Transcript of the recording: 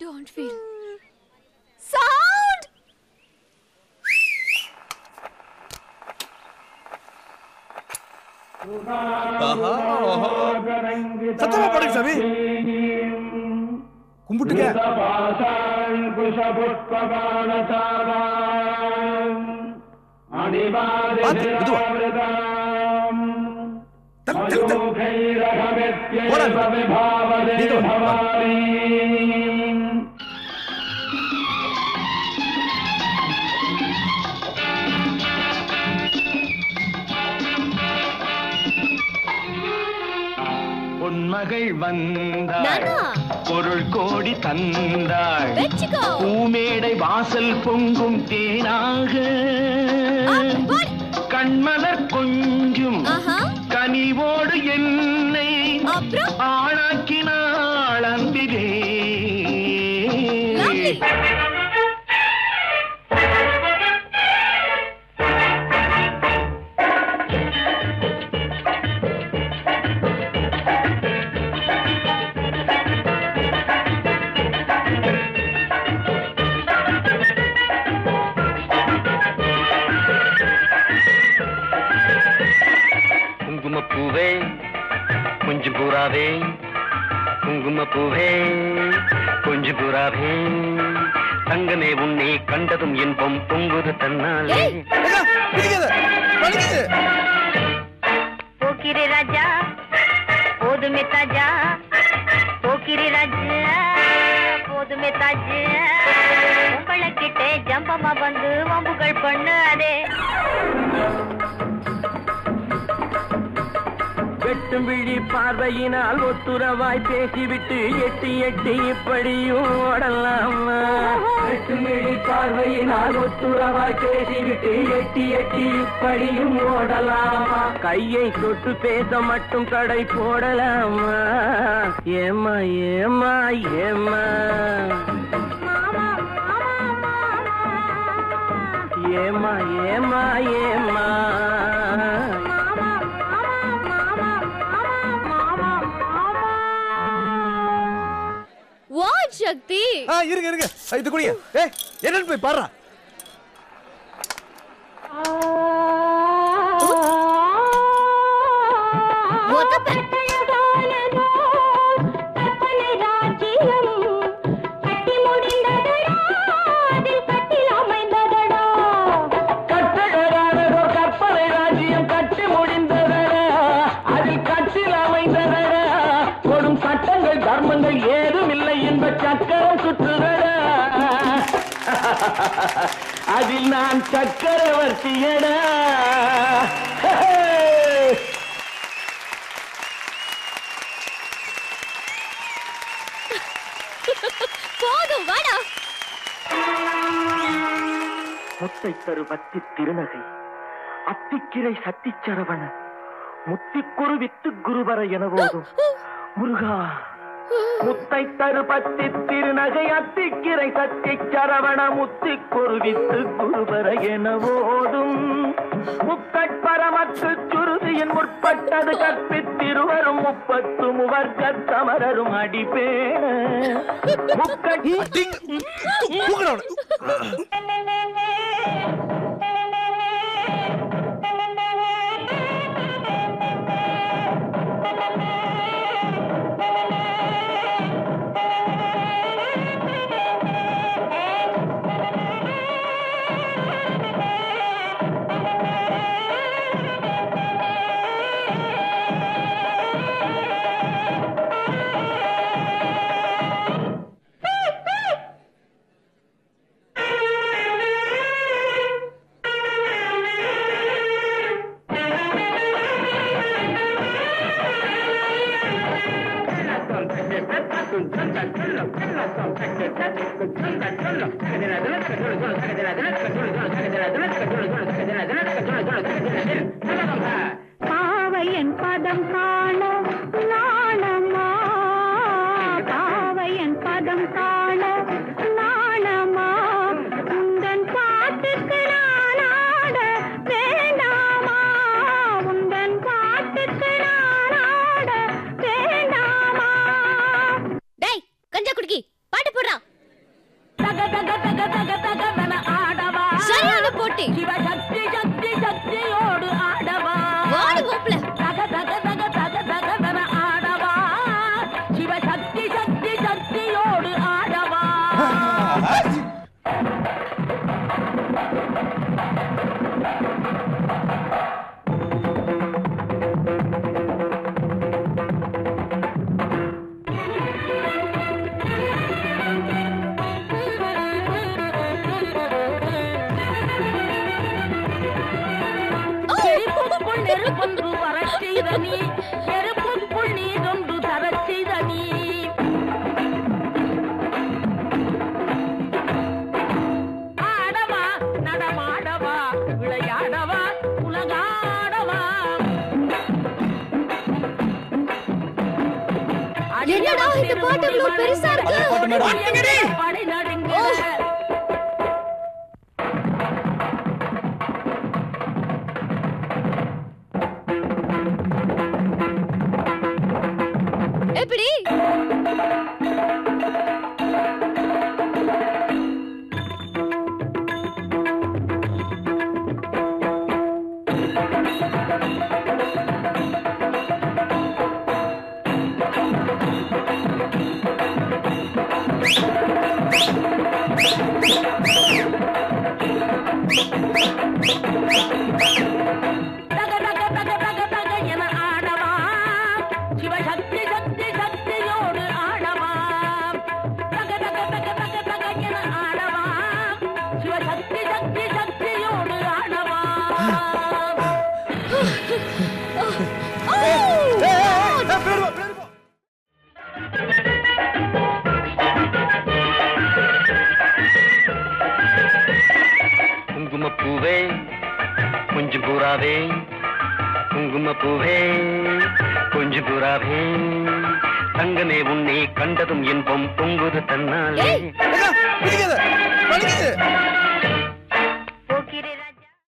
Don't feel. Sound. சத்தமா பாடுங்க சாமி. கும்பிட்டுக்க. பொன்மகள் வந்தாள், பொருள் கோடி தந்தாள், பூமேடை வாசல் பொங்கும் தேனாக கண்மலர் கொஞ்சும் கனிவோடு என்னை ஆளாக்கினாள் அன்பிலே. குங்குமப்பூவே கொஞ்சம் பூராவே, குங்குமப்பூவே கொஞ்சம் பூராவே, தங்கமே உன்னை கண்டதும் இன்பம் பொங்குது தன்னாலே. போக்கிரி ராஜா போதுமே தாஜா, போக்கிரி ராஜா போதுமே தாஜா, உங்களை கிட்டே ஜம்பமா வந்து வம்புகள் பண்ணாதே. வெட்டும் விழி பார்வையினால் ஒத்துறவாய் பேசிவிட்டு எட்டி எட்டி இப்படியும் ஓடலாமா? வெட்டும் விழி பார்வையினால் ஒத்துறவாய் பேசிவிட்டு எட்டி எட்டி இப்படியும் ஓடலாமா? கையை தொட்டு பேச மட்டும் கடை போடலாமா? ஏமா ஏமா ஏமா ஏமா ஏமா ஏமா சக்தி. இருங்க இருங்க, இது குடிங்க. என்னன்னு போய் பாரு. சக்கரம் சுற்றுதடா, அதில் நான் சக்கரவர்த்தியடா. போதும் வாடா. முத்தை தரு பத்தி திருநகை, அத்திக்கிரை சத்திச்சரவண, முத்திக்குரு வித்து குருவர என போதும் முருகா. முத்தை தரு பத்தி திருநகை, அத்திக்கிரை சத்தி சரவண, முத்தி குருவித்து குருபர என ஓதும் முக்கட்பரமத்து சுருதியின் முற்பட்டது கற்பித்திருவரும் 30 முவர்க்க சமரரும் அடிப்பேன முக்கட்டி. பாவையன் பதம் காண நாணமா, பாவையன் பதம் காண நாணமா, உந்தன் பாட்டுக்கு நான் ஆட வேண்டாமா, உந்தன் பாட்டுக்கு நான் ஆட வேண்டாமா. டேய் கஞ்சா குடிக்கி பாட்டு போடுறா. நெருப்புக்குள் நீ கொண்டு தரச் செய்த நீ ஆடவா நடமாடவா விளையாடவா உலகாடவா என்னடா இந்த பாட்டு இவ்வளவு பெருசா இருக்கு? படை நடுங்குற எப்படி? தக தக தக தக தக என ஆடவா சிவசக்தி சக்தி சக்தியோடு ஆடவா தக தக தக தக தக என ஆடவா சிவசக்தி சக்தி சக்தியோடு ஆடவா குங்குமப்பூவே கொஞ்சம் பூராவே குங்குமப்பூவே கொஞ்சம் பூராவே தங்கமே உன்னை கண்டதும் இன்பம் பொங்குது தன்னாலே பிடிக்காத, வலிக்குது.